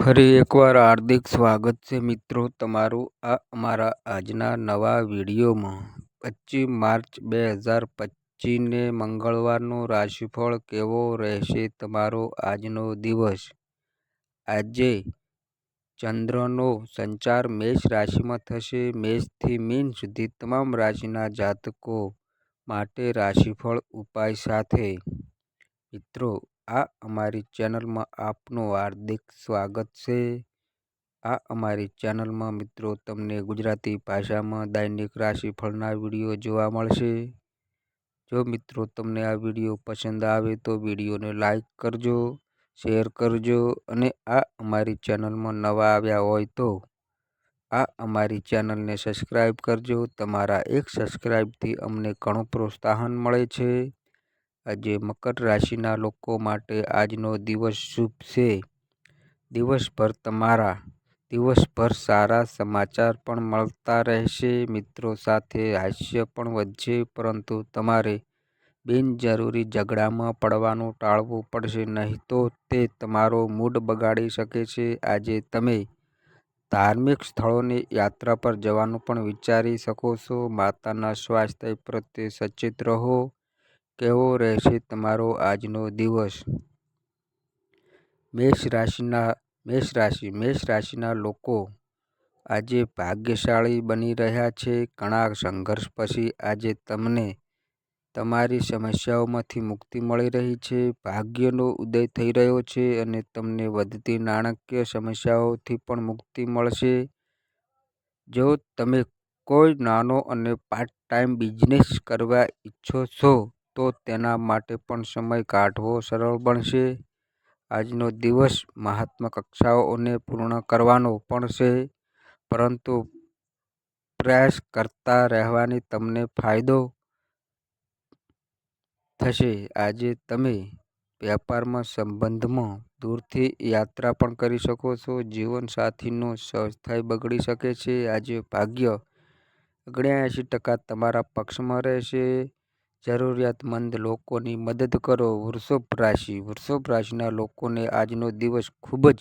ફરી એકવાર હાર્દિક સ્વાગત છે મિત્રો તમારું અમારા આજના નવા વિડીયોમાં 25 માર્ચ 2025ને મંગળવારનો રાશિફળ કેવો રહેશે તમારો આજનો દિવસ। આજે ચંદ્રનો સંચાર મેષ રાશિમાં થશે। મેષથી મીન સુધી તમામ રાશિના જાતકો માટે રાશિફળ ઉપાય સાથે। મિત્રો અમારી ચેનલમાં આપનું હાર્દિક સ્વાગત છે। અમારી ચેનલમાં મિત્રો તમને ગુજરાતી ભાષામાં દૈનિક રાશિફળના વિડીયો જોવા મળશે। જો મિત્રો તમને આ વિડીયો પસંદ આવે તો વિડીયોને લાઈક કરજો, શેર કરજો અને અમારી ચેનલમાં નવા આવ્યા હોય તો અમારી ચેનલને સબસ્ક્રાઈબ કરજો। તમારા એક સબસ્ક્રાઈબથી અમને ઘણું પ્રોત્સાહન મળે છે। આજે મકર રાશિના લોકો માટે આજનો દિવસ શુભ છે। દિવસભર સારા સમાચાર પણ મળતા રહેશે। મિત્રો સાથે હાસ્ય પણ વધશે, પરંતુ તમારે બિનજરૂરી ઝઘડામાં પડવાનું ટાળવું પડશે, નહીં તો તે તમારો મૂડ બગાડી શકે છે। આજે તમે ધાર્મિક સ્થળોની યાત્રા પર જવાનું પણ વિચારી શકો છો। માતાના સ્વાસ્થ્ય પ્રત્યે સચેત રહો। કેવો રહેશે તમારો આજનો દિવસ? મેષ રાશિના લોકો આજે ભાગ્યશાળી બની રહ્યા છે। ઘણા સંઘર્ષ પછી આજે તમને તમારી સમસ્યાઓમાંથી મુક્તિ મળી રહી છે। ભાગ્યનો ઉદય થઈ રહ્યો છે અને તમને વધતી નાણાકીય સમસ્યાઓથી પણ મુક્તિ મળશે। જો તમે કોઈ નાનો અને પાર્ટ ટાઈમ બિઝનેસ કરવા ઈચ્છો છો તો તેના માટે પણ સમય કાઢવો સરળ બનશે। આજનો દિવસ મહત્વાકાંક્ષાઓને પૂર્ણ કરવાનો પણ છે, પરંતુ પ્રયાસ કરતા રહેવાથી તમને ફાયદો થશે। આજે તમે વેપારમાં સંબંધમાં દૂરથી યાત્રા પણ કરી શકો છો। જીવનસાથીનું સ્વાસ્થ્ય બગડી શકે છે। આજે ભાગ્ય 79% તમારા પક્ષમાં રહેશે। જરૂરિયાતમંદ લોકોની મદદ કરો। વૃષભ રાશિના લોકોને આજનો દિવસ ખૂબ જ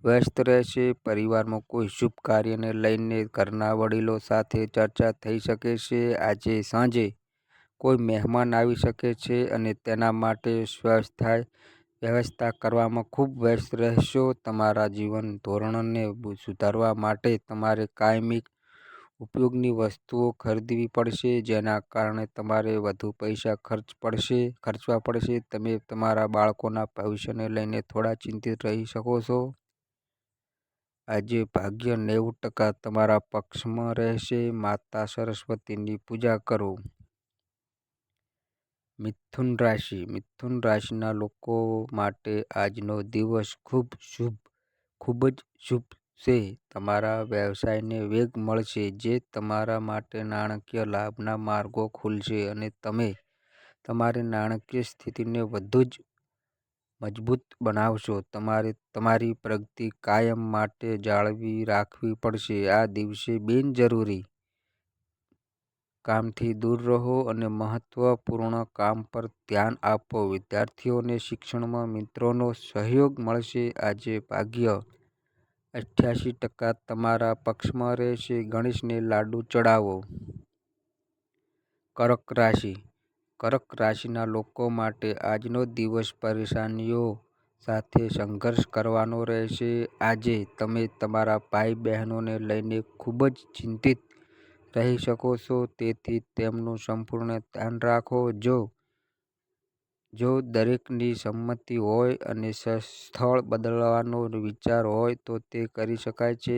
વ્યસ્ત રહેશે। પરિવારમાં કોઈ શુભ કાર્યને લઈને ઘરના વડીલો સાથે ચર્ચા થઈ શકે છે। આજે સાંજે કોઈ મહેમાન આવી શકે છે અને તેના માટે વ્યવસ્થા કરવામાં ખૂબ વ્યસ્ત રહેશો। તમારા જીવન ધોરણને સુધારવા માટે તમારે કાયમી ઉપયોગની વસ્તુઓ ખરીદવી પડશે, જેના કારણે તમારે વધુ પૈસા ખર્ચવા પડશે। તમે તમારા બાળકોના ભવિષ્યને લઈને થોડા ચિંતિત રહી શકો છો। આજે ભાગ્ય 90% તમારા પક્ષમાં રહેશે। માતા સરસ્વતીની પૂજા કરો। મિથુન રાશિના લોકો માટે આજનો દિવસ ખૂબ જ શુભ છે। તમારા વ્યવસાયને વેગ મળશે, જે તમારા માટે નાણાકીય લાભના માર્ગો ખોલશે અને તમે તમારી નાણાકીય સ્થિતિને વધુ મજબૂત બનાવશો। તમારે તમારી પ્રગતિ કાયમ માટે જાળવી રાખવી પડશે। આ દિવસે બિનજરૂરી કામથી દૂર રહો અને મહત્વપૂર્ણ કામ પર ધ્યાન આપો। વિદ્યાર્થીઓને શિક્ષણમાં મિત્રોનો સહયોગ મળશે। આજે ભાગ્ય 88% તમારા પક્ષમાં રહેશે। ગણેશને લાડુ ચડાવો। કર્ક રાશિના લોકો માટે આજનો દિવસ પરેશાનીઓ સાથે સંઘર્ષ કરવાનો રહેશે। આજે તમે તમારા ભાઈ બહેનોને લઈને ખૂબ જ ચિંતિત રહી શકો છો, તેથી તેમનું સંપૂર્ણ ધ્યાન રાખો। જો દરેકની સંમતિ હોય અને સ્થળ બદલવાનો વિચાર હોય તો તે કરી શકાય છે।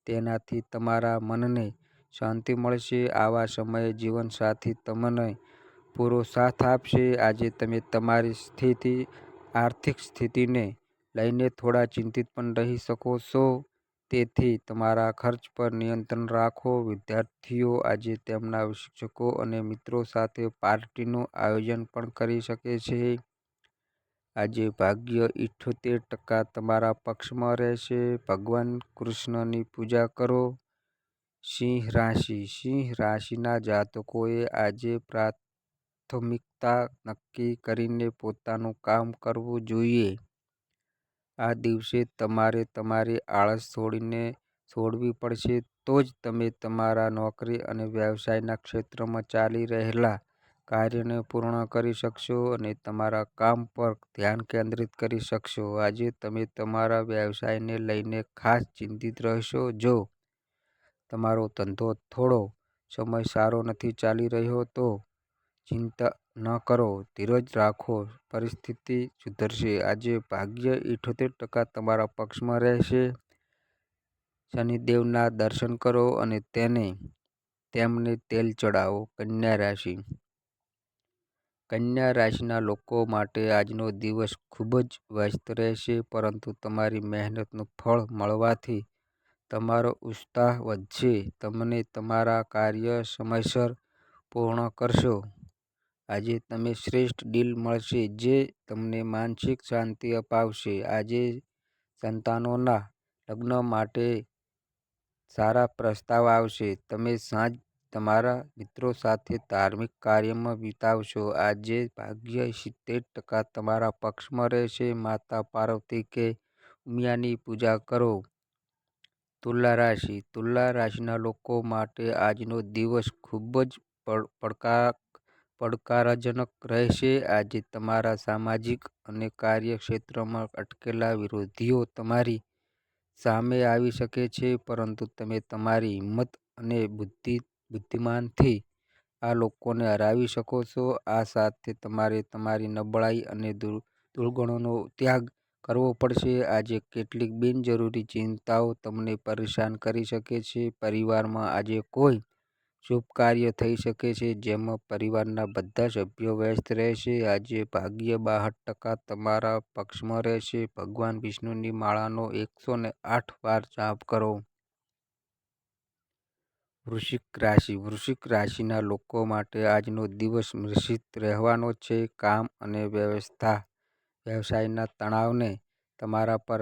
તેનાથી તમારા મનને શાંતિ મળશે। આવા સમયે જીવનસાથી તમને પૂરો સાથ આપશે। આજે તમે તમારી આર્થિક સ્થિતિને લઈને થોડા ચિંતિત પણ રહી શકો છો, તેથી તમારા ખર્ચ પર નિયંત્રણ રાખો। વિદ્યાર્થીઓ આજે તેમના શિક્ષકો અને મિત્રો સાથે પાર્ટીનું આયોજન પણ કરી શકે છે। આજે ભાગ્ય 78% તમારા પક્ષમાં રહેશે। ભગવાન કૃષ્ણની પૂજા કરો। સિંહ રાશિના જાતકોએ આજે પ્રાથમિકતા નક્કી કરીને પોતાનું કામ કરવું જોઈએ। આ દિવસે તમારે તમારી આળસ છોડવી પડશે, તો જ તમે તમારા નોકરી અને વ્યવસાયના ક્ષેત્રમાં ચાલી રહેલા કાર્યને પૂર્ણ કરી શકશો અને તમારા કામ પર ધ્યાન કેન્દ્રિત કરી શકશો. આજે તમે તમારા વ્યવસાયને લઈને ખાસ ચિંતિત રહેશો. જો તમારો ધંધો થોડો સમય સારો નથી ચાલી રહ્યો તો ચિંતા ન કરો, ધીરજ રાખો, પરિસ્થિતિ સુધરશે. આજે ભાગ્ય 78% તમારા પક્ષમાં રહેશે. શનિદેવના દર્શન કરો અને તેમને તેલ ચડાવો. કન્યા રાશિ. કન્યા રાશિના લોકો માટે આજનો દિવસ ખૂબ જ વ્યસ્ત રહેશે, પરંતુ તમારી મહેનતનું ફળ મળવાથી તમારો ઉત્સાહ વધશે. તમે તમારા કાર્ય સમયસર પૂર્ણ કરશો. આજે તમને શ્રેષ્ઠ ડીલ મળશે જે તમને માનસિક શાંતિ અપાવશે. આજે સંતાનોના લગ્ન માટે સારા પ્રસ્તાવ આવશે. તમે સાંજ તમારા મિત્રો સાથે ધાર્મિક કાર્યમાં વિતાવશો. આજે ભાગ્ય 70% તમારા પક્ષમાં રહેશે. માતા પાર્વતી કે ઉમિયાની પૂજા કરો. તુલા રાશિ. તુલા રાશિના લોકો માટે આજનો દિવસ ખૂબ જ પડકારજનક રહેશે. આજે તમારા સામાજિક અને કાર્યક્ષેત્રમાં અટકેલા વિરોધીઓ તમારી સામે આવી શકે છે, પરંતુ તમે તમારી હિંમત અને બુદ્ધિમાનથી આ લોકોને હરાવી શકો છો. આ સાથે તમારે તમારી નબળાઈ અને દુર્ગુણોનો ત્યાગ કરવો પડશે. આજે કેટલીક બિનજરૂરી ચિંતાઓ તમને પરેશાન કરી શકે છે. પરિવારમાં આજે કોઈ શુભ કાર્ય થઈ શકે છે, જેમાં પરિવારના બધા સભ્યો વ્યસ્ત રહેશે. આજે ભાગ્ય 62% તમારા પક્ષમાં રહેશે. ભગવાન વિષ્ણુની માળાનો 108 વાર જાપ કરો. વૃશ્ચિક રાશિ. વૃશ્ચિક રાશિના લોકો માટે આજનો દિવસ મિશ્રિત રહેવાનો છે. કામ અને વ્યવસાયના તણાવને તમારા પર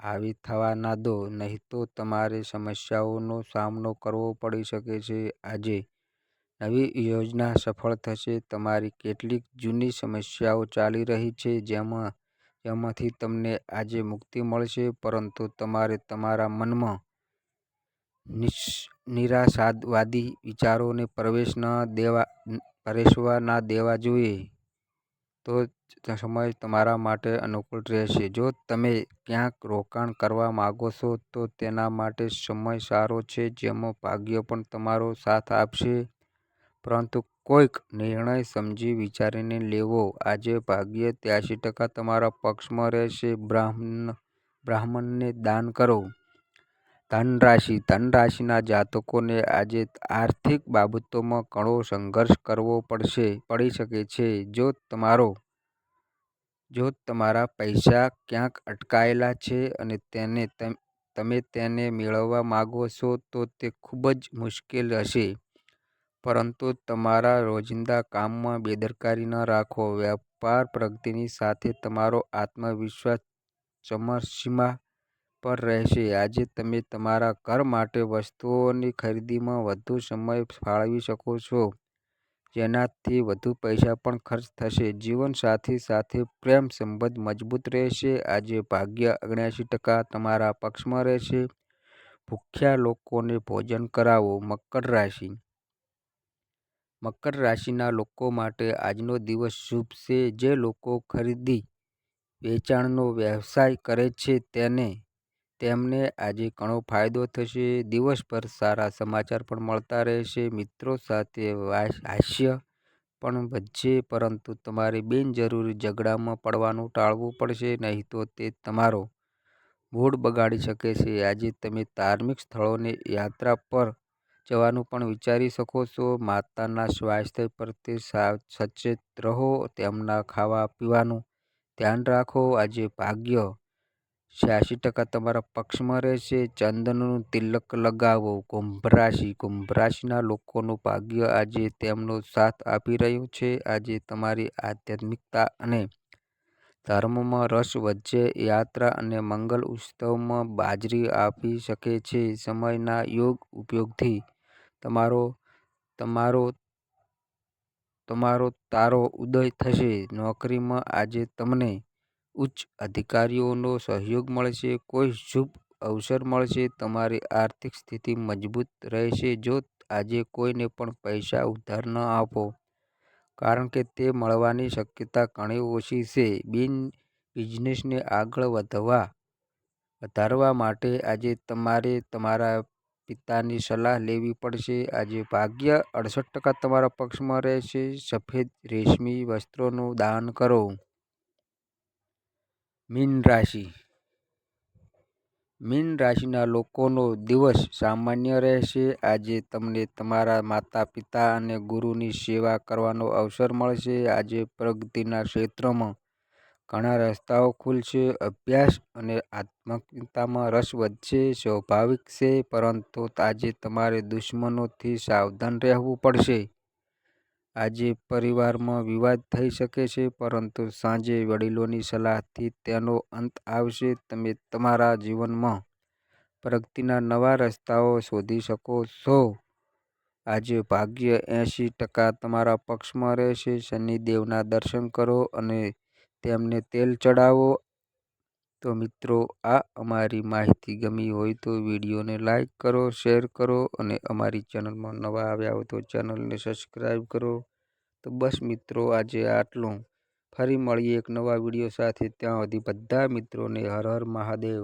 હાવી થવા ના દો, નહીં તો તમારે સમસ્યાઓનો સામનો કરવો પડી શકે છે. આજે નવી યોજના સફળ થશે. તમારી કેટલીક જૂની સમસ્યાઓ ચાલી રહી છે, જેમાંથી તમને આજે મુક્તિ મળશે, પરંતુ તમારે તમારા મનમાં નિરાશાવાદી વિચારોને પ્રવેશવા ના દેવા જોઈએ. તો સમય તમારા માટે અનુકૂળ રહેશે. જો તમે ક્યાંક રોકાણ કરવા માંગો છો તો તેના માટે સમય સારો છે, જેમાં ભાગ્ય પણ તમારો સાથ આપશે, પરંતુ કોઈક નિર્ણય સમજી વિચારીને લેવો. આજે ભાગ્ય 83% તમારા પક્ષમાં રહેશે. બ્રાહ્મણને દાન કરો. ધન રાશિ. ધન રાશિના જાતકોને આજે આર્થિક બાબતોમાં ઘણો સંઘર્ષ કરવો પડી શકે છે. જો તમારા પૈસા ક્યાંક અટકાયેલા છે અને તમે તેને મેળવવા માંગો છો, તો તે ખૂબ જ મુશ્કેલ હશે, પરંતુ તમારા રોજિંદા કામમાં બેદરકારી ન રાખો. વ્યાપાર પ્રગતિની સાથે તમારો આત્મવિશ્વાસ ચરમસીમા પર રહેશે. આજે તમે તમારા ઘર માટે વસ્તુઓની ખરીદીમાં વધુ સમય ફાળવી શકો છો, જેનાથી વધુ પૈસા પણ ખર્ચ થશે. જીવનસાથી સાથે પ્રેમ સંબંધ મજબૂત રહેશે. આજે ભાગ્ય 79% તમારા પક્ષમાં રહેશે. ભૂખ્યા લોકોને ભોજન કરાવો. મકર રાશિ. મકર રાશિના લોકો માટે આજનો દિવસ શુભ છે. જે લોકો ખરીદી વેચાણનો વ્યવસાય કરે છે તેમને આજે ઘણો ફાયદો થશે. દિવસભર સારા સમાચાર પણ મળતા રહેશે. મિત્રો સાથે હાસ્ય પણ વધશે, પરંતુ તમારે બિનજરૂરી ઝઘડામાં પડવાનું ટાળવું પડશે, નહીં તો તે તમારો મૂડ બગાડી શકે છે. આજે તમે ધાર્મિક સ્થળોની યાત્રા પર જવાનું પણ વિચારી શકો છો. માતાના સ્વાસ્થ્ય પ્રત્યે સચેત રહો. તેમના ખાવા પીવાનું ધ્યાન રાખો. આજે ભાગ્ય 86% તમારા પક્ષમાં રહેશે. ચંદનનું તિલક લગાવો. કુંભ રાશિ. કુંભ રાશિના લોકોનું ભાગ્ય આજે તેમનો સાથ આપી રહ્યું છે. આજે તમારી આધ્યાત્મિકતા અને ધર્મમાં રસ વધશે. યાત્રા અને મંગલ ઉત્સવમાં હાજરી આપી શકે છે. સમયના યોગ્ય ઉપયોગથી તમારો તારો ઉદય થશે. નોકરીમાં આજે તમને ઉચ્ચ અધિકારીઓનો સહયોગ મળશે, કોઈ શુભ અવસર મળશે, તમારી આર્થિક સ્થિતિ મજબૂત રહેશે. જો આજે કોઈને પણ પૈસા ઉધાર ન આપો, કારણ કે તે મળવાની શક્યતા ઘણી ઓછી છે. બિઝનેસને આગળ વધારવા માટે આજે તમારે તમારા પિતાની સલાહ લેવી પડશે. આજે ભાગ્ય 68% તમારા પક્ષમાં રહેશે. સફેદ રેશમી વસ્ત્રોનું દાન કરો. મીન રાશિ. મીન રાશિના લોકોનો દિવસ સામાન્ય રહેશે. આજે તમને તમારા માતા પિતા અને ગુરુની સેવા કરવાનો અવસર મળશે. આજે પ્રગતિના ક્ષેત્રમાં ઘણા રસ્તાઓ ખુલશે. અભ્યાસ અને આત્મકથામાં રસ વધશે. સ્વાભાવિક છે, પરંતુ આજે તમારે દુશ્મનોથી સાવધાન રહેવું પડશે. આજે પરિવારમાં વિવાદ થઈ શકે છે, પરંતુ સાંજે વડીલોની સલાહથી તેનો અંત આવશે. તમે તમારા જીવનમાં પ્રગતિના નવા રસ્તાઓ શોધી શકો છો. આજે ભાગ્ય 80% તમારા પક્ષમાં રહેશે. શનિદેવના દર્શન કરો અને તેમને તેલ ચડાવો. તો મિત્રો, આ અમારી માહિતી ગમી હોય તો વિડીયોને લાઈક કરો, શેર કરો અને અમારી ચેનલમાં નવા આવ્યા હોય તો ચેનલને સબસ્ક્રાઈબ કરો. તો બસ મિત્રો, આજે આટલું. ફરી મળીએ એક નવા વિડીયો સાથે. ત્યાં સુધી બધા મિત્રોને હર હર મહાદેવ.